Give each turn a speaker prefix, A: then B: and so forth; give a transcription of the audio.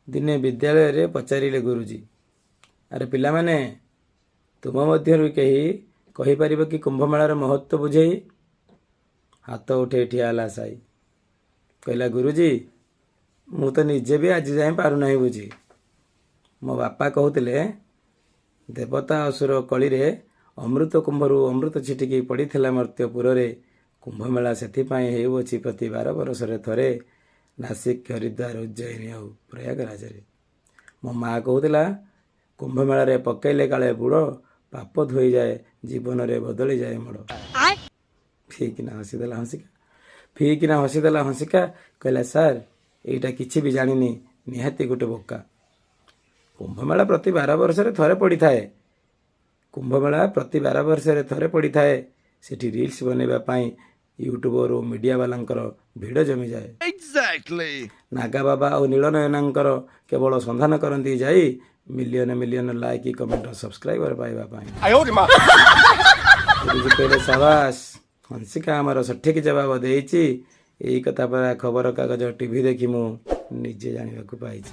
A: दिने विद्यालय पचारे गुरुजी अरे पिला माने तुम मध्यरु कही कही परिबो कि कुंभमेଳାର महत्व बुझे हाथ उठे ठियाला साई कहला गुरुजी मु तो निजे भी आज जाए पारु नहीं बुझी मो बापा कहते देवता असुर कली रे अमृत कुंभरू अमृत छिटिकी पड़ीथिला मर्त्यपुर रे कुंभमेଳା ସେଥିପାଇଁ ହେଉଅଛି प्रति 12 ବର୍ଷରେ ଥରେ नासिक हरिद्वार उज्जयिनी और प्रयागराज रे मो माँ कहूला कुंभमेଳା रे पकईले काले बुड़ पाप धोई जाए जीवन रे बदली जाए मोड़ फीकिना हसीदेला हंसिका फीकिना हसीदेला हंसिका कहला सर एटा किछि भी जानिनी निहाती गोटे बोका कुंभमेଳା प्रति 12 वर्षरे थरे पड़ी थाए कुंभमेଳା प्रति 12 वर्षरे थरे पड़ी थाए सेठी रील्स बनेबा पाई यूट्यूबर और मीडिया वालांकर भिड़ जमी जाए
B: Exactly.
A: नागा बाबा और नीलनयनांकर केवल संधान करती जाई मिलियन मिलियन लाइक कमेंट और सब्सक्राइबर पाइबा पाई पहले साबास हंसिका आमर सठिक जवाब देइछि एई कथा पर खबर कागज टीवी देखि मु निजे जानिबा को पाइछि